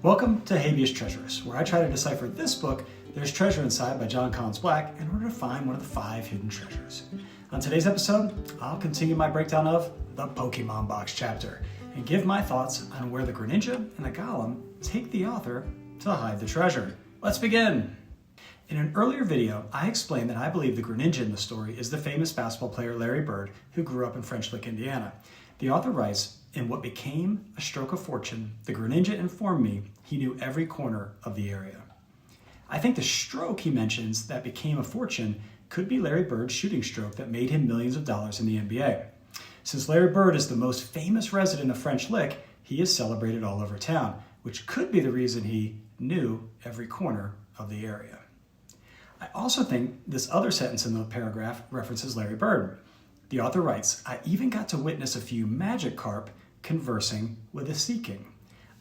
Welcome to Habeas Treasurous, where I try to decipher this book, There's Treasure Inside by Jon Collins-Black, in order to find one of the 5 hidden treasures. On today's episode, I'll continue my breakdown of the Pokemon Box chapter and give my thoughts on where the Greninja and the Golem take the author to hide the treasure. Let's begin! In an earlier video, I explained that I believe the Greninja in the story is the famous basketball player Larry Bird, who grew up in French Lick, Indiana. The author writes, "In what became a stroke of fortune, the Greninja informed me he knew every corner of the area." I think the stroke he mentions that became a fortune could be Larry Bird's shooting stroke that made him millions of dollars in the NBA. Since Larry Bird is the most famous resident of French Lick, he is celebrated all over town, which could be the reason he knew every corner of the area. I also think this other sentence in the paragraph references Larry Bird. The author writes, "I even got to witness a few magic carp conversing with a sea king."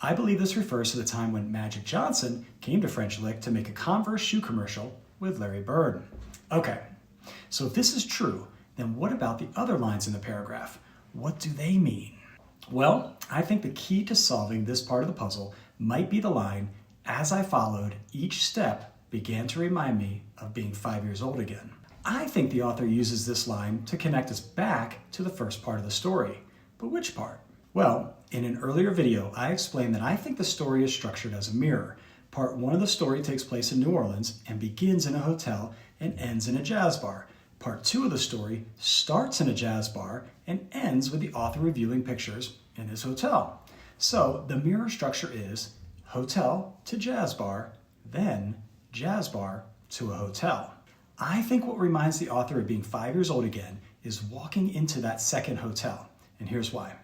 I believe this refers to the time when Magic Johnson came to French Lick to make a Converse shoe commercial with Larry Bird. Okay, so if this is true, then what about the other lines in the paragraph? What do they mean? Well, I think the key to solving this part of the puzzle might be the line, "As I followed, each step began to remind me of being 5 years old again." I think the author uses this line to connect us back to the first part of the story. But which part? Well, in an earlier video, I explained that I think the story is structured as a mirror. Part 1 of the story takes place in New Orleans and begins in a hotel and ends in a jazz bar. Part 2 of the story starts in a jazz bar and ends with the author reviewing pictures in his hotel. So the mirror structure is hotel to jazz bar, then jazz bar to a hotel. I think what reminds the author of being 5 years old again is walking into that second hotel, and here's why.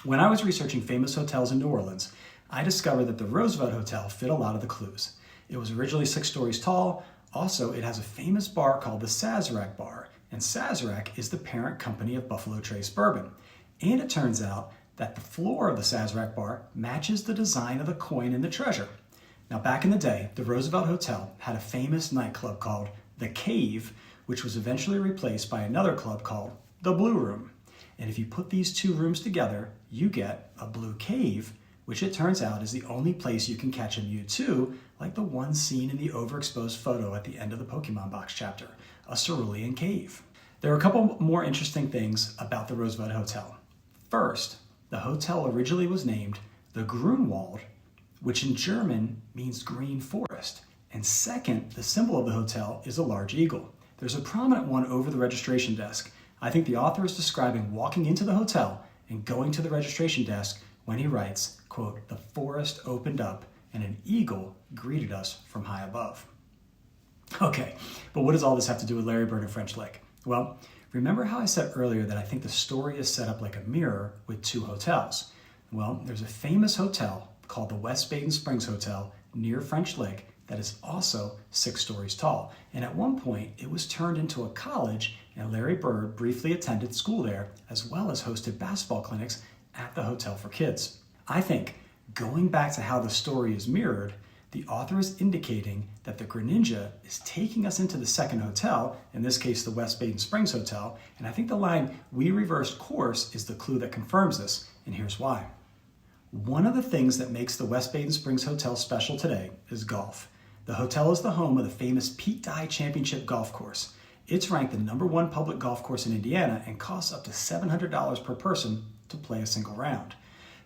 When I was researching famous hotels in New Orleans, I discovered that the Roosevelt Hotel fit a lot of the clues. It was originally 6 stories tall. Also, it has a famous bar called the Sazerac Bar, and Sazerac is the parent company of Buffalo Trace Bourbon. And it turns out that the floor of the Sazerac Bar matches the design of the coin in the treasure. Now, back in the day, the Roosevelt Hotel had a famous nightclub called The Cave, which was eventually replaced by another club called the Blue Room. And if you put these 2 rooms together, you get a blue cave, which it turns out is the only place you can catch a Mewtwo, like the one seen in the overexposed photo at the end of the Pokemon Box chapter, a cerulean cave. There are a couple more interesting things about the Roosevelt Hotel. First, the hotel originally was named the Grunwald, which in German means green forest. And second, the symbol of the hotel is a large eagle. There's a prominent one over the registration desk. I think the author is describing walking into the hotel and going to the registration desk when he writes, quote, "The forest opened up and an eagle greeted us from high above." Okay, but what does all this have to do with Larry Bird and French Lick? Well, remember how I said earlier that I think the story is set up like a mirror with 2 hotels? Well, there's a famous hotel called the West Baden Springs Hotel near French Lick that is also 6 stories tall. And at one point, it was turned into a college, and Larry Bird briefly attended school there, as well as hosted basketball clinics at the hotel for kids. I think, going back to how the story is mirrored, the author is indicating that the Greninja is taking us into the second hotel, in this case, the West Baden Springs Hotel, and I think the line, "We reversed course," is the clue that confirms this, and here's why. One of the things that makes the West Baden Springs Hotel special today is golf. The hotel is the home of the famous Pete Dye Championship Golf Course. It's ranked the #1 public golf course in Indiana and costs up to $700 per person to play a single round.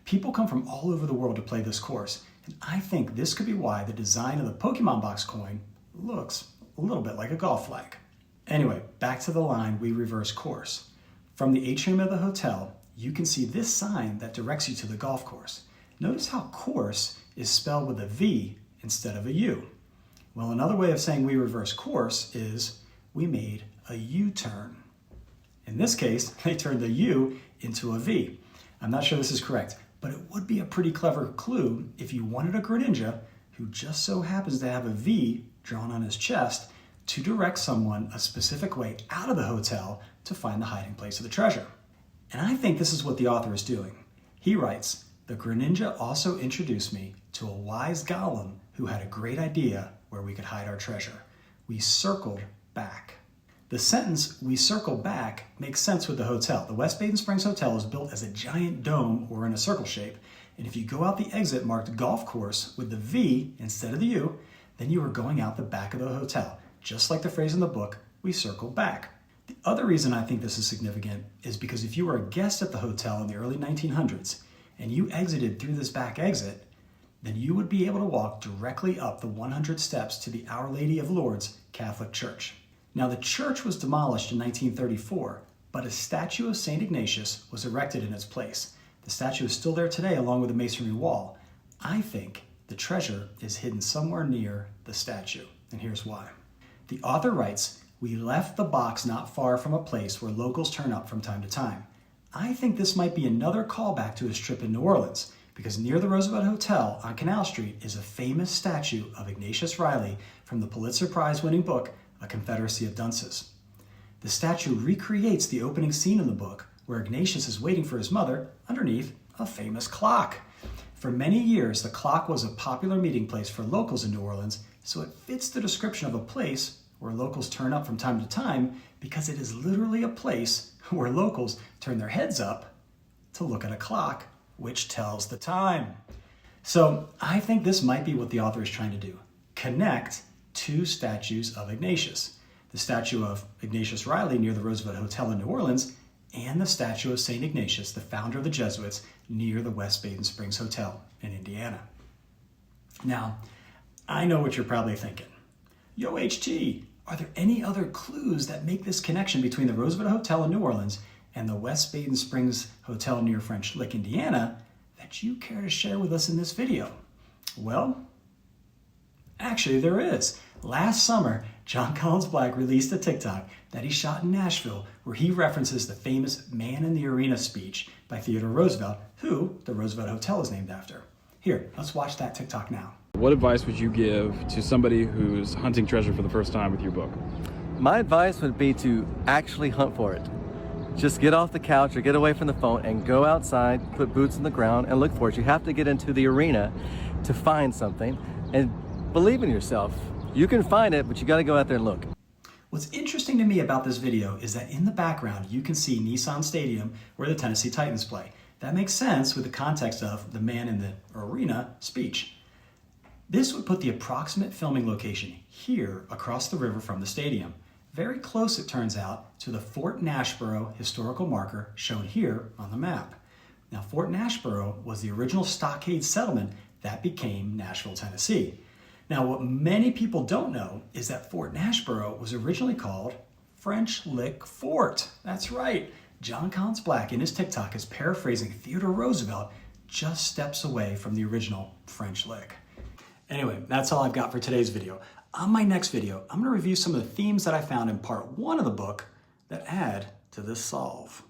People come from all over the world to play this course, and I think this could be why the design of the Pokemon Box coin looks a little bit like a golf flag. Anyway, back to the line, "We reverse course." From the atrium of the hotel, you can see this sign that directs you to the golf course. Notice how course is spelled with a V instead of a U. Well, another way of saying "we reverse course" is we made a U-turn. In this case, they turned the U into a V. I'm not sure this is correct, but it would be a pretty clever clue if you wanted a Greninja who just so happens to have a V drawn on his chest to direct someone a specific way out of the hotel to find the hiding place of the treasure. And I think this is what the author is doing. He writes, "The Greninja also introduced me to a wise golem who had a great idea where we could hide our treasure. We circled back." The sentence, "we circle back," makes sense with the hotel. The West Baden Springs Hotel is built as a giant dome or in a circle shape, And if you go out the exit marked golf course with the V instead of the U, then you are going out the back of the hotel. Just like the phrase in the book, we circle back. The other reason I think this is significant is because if you were a guest at the hotel in the early 1900s and you exited through this back exit, then you would be able to walk directly up the 100 steps to the Our Lady of Lourdes Catholic Church. Now, the church was demolished in 1934, but a statue of Saint Ignatius was erected in its place. The statue is still there today along with the masonry wall. I think the treasure is hidden somewhere near the statue, and here's why. The author writes, "We left the box not far from a place where locals turn up from time to time." I think this might be another callback to his trip in New Orleans, because near the Roosevelt Hotel on Canal Street is a famous statue of Ignatius Reilly from the Pulitzer Prize-winning book, A Confederacy of Dunces. The statue recreates the opening scene in the book, where Ignatius is waiting for his mother underneath a famous clock. For many years, the clock was a popular meeting place for locals in New Orleans, so it fits the description of a place where locals turn up from time to time because it is literally a place where locals turn their heads up to look at a clock which tells the time. So I think this might be what the author is trying to do. Connect two statues of Ignatius. The statue of Ignatius Reilly near the Roosevelt Hotel in New Orleans, and the statue of Saint Ignatius, the founder of the Jesuits, near the West Baden Springs Hotel in Indiana. Now, I know what you're probably thinking. Yo, HT, are there any other clues that make this connection between the Roosevelt Hotel in New Orleans and the West Baden Springs Hotel near French Lick, Indiana, that you care to share with us in this video? Well, actually there is. Last summer, Jon Collins-Black released a TikTok that he shot in Nashville where he references the famous Man in the Arena speech by Theodore Roosevelt, who the Roosevelt Hotel is named after. Here, let's watch that TikTok now. What advice would you give to somebody who's hunting treasure for the first time with your book? My advice would be to actually hunt for it. Just get off the couch or get away from the phone and go outside, put boots on the ground and look for it. You have to get into the arena to find something, and believe in yourself. You can find it, but you got to go out there and look. What's interesting to me about this video is that in the background you can see Nissan Stadium where the Tennessee Titans play. That makes sense with the context of the Man in the Arena speech. This would put the approximate filming location here across the river from the stadium. Very close, it turns out, to the Fort Nashboro historical marker shown here on the map. Now, Fort Nashboro was the original stockade settlement that became Nashville, Tennessee. Now, what many people don't know is that Fort Nashboro was originally called French Lick Fort. That's right. Jon Collins-Black in his TikTok is paraphrasing Theodore Roosevelt just steps away from the original French Lick. Anyway, that's all I've got for today's video. On my next video, I'm going to review some of the themes that I found in part 1 of the book that add to this solve.